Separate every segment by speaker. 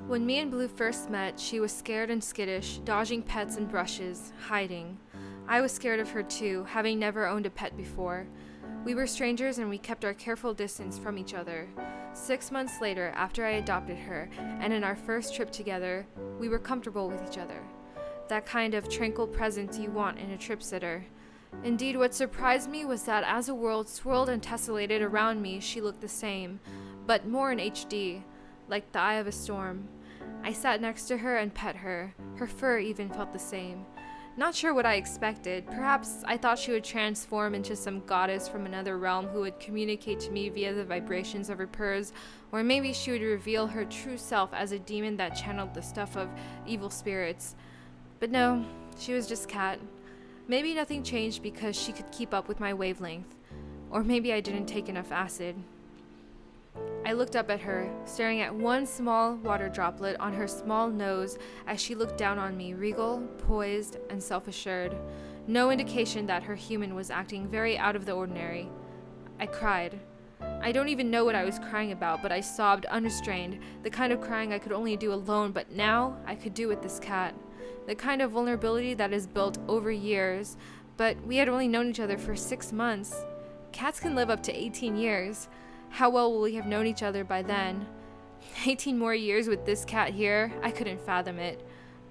Speaker 1: When me and Blue first met, she was scared and skittish, dodging pets and brushes, hiding. I was scared of her too, having never owned a pet before. We were strangers and we kept our careful distance from each other. 6 months later, after I adopted her, and in our first trip together, we were comfortable with each other. That kind of tranquil presence you want in a trip sitter. Indeed, what surprised me was that as the world swirled and tessellated around me, she looked the same, but more in HD, like the eye of a storm. I sat next to her and pet her. Her fur even felt the same. Not sure what I expected. Perhaps I thought she would transform into some goddess from another realm who would communicate to me via the vibrations of her purrs, or maybe she would reveal her true self as a demon that channeled the stuff of evil spirits. But no, she was just Cat. Maybe nothing changed because she could keep up with my wavelength. Or maybe I didn't take enough acid. I looked up at her, staring at one small water droplet on her small nose as she looked down on me, regal, poised, and self-assured. No indication that her human was acting very out of the ordinary. I cried. I don't even know what I was crying about, but I sobbed unrestrained, the kind of crying I could only do alone, but now I could do with this cat. The kind of vulnerability that is built over years, but we had only known each other for 6 months. Cats can live up to 18 years. How well will we have known each other by then? 18 more years with this cat here? I couldn't fathom it.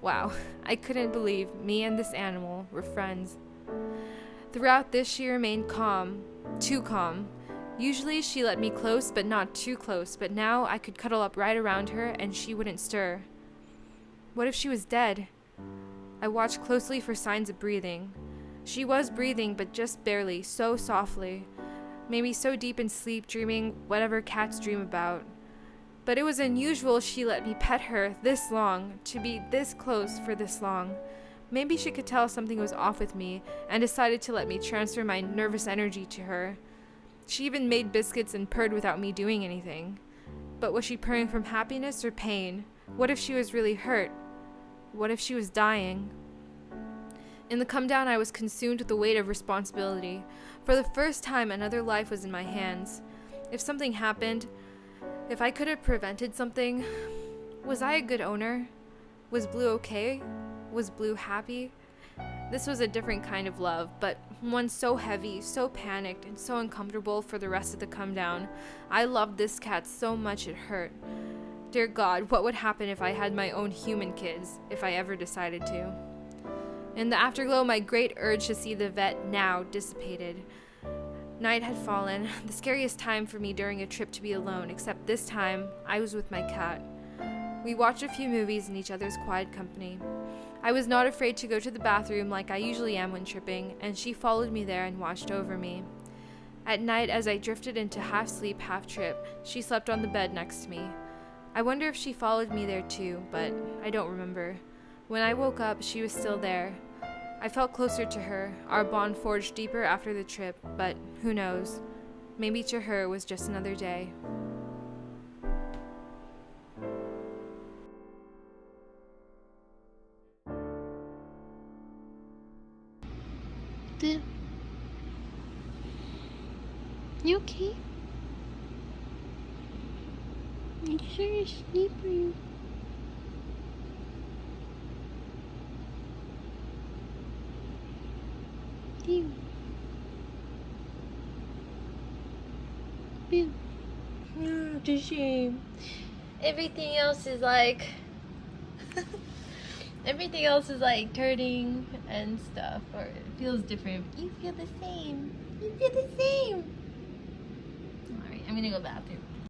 Speaker 1: Wow, I couldn't believe me and this animal were friends. Throughout this, she remained calm. Too calm. Usually she let me close, but not too close, but now I could cuddle up right around her and she wouldn't stir. What if she was dead? I watched closely for signs of breathing. She was breathing, but just barely, so softly. Maybe so deep in sleep, dreaming whatever cats dream about. But it was unusual she let me pet her this long, to be this close for this long. Maybe she could tell something was off with me, and decided to let me transfer my nervous energy to her. She even made biscuits and purred without me doing anything. But was she purring from happiness or pain? What if she was really hurt? What if she was dying? In the come down, I was consumed with the weight of responsibility. For the first time, another life was in my hands. If something happened, if I could have prevented something, was I a good owner? Was Blue okay? Was Blue happy? This was a different kind of love, but one so heavy, so panicked, and so uncomfortable for the rest of the come down. I loved this cat so much it hurt. Dear God, what would happen if I had my own human kids, if I ever decided to? In the afterglow, my great urge to see the vet now dissipated. Night had fallen, the scariest time for me during a trip to be alone, except this time, I was with my cat. We watched a few movies in each other's quiet company. I was not afraid to go to the bathroom like I usually am when tripping, and she followed me there and watched over me. At night, as I drifted into half-sleep, half-trip, she slept on the bed next to me. I wonder if she followed me there too, but I don't remember. When I woke up, she was still there. I felt closer to her, our bond forged deeper after the trip, but who knows? Maybe to her it was just another day.
Speaker 2: You okay? You sure you're asleep or you? Ew. Ew. It's a shame. Everything else is like everything else is like turning and stuff, or it feels different. You feel the same. You feel the same. Alright, I'm gonna go bathroom.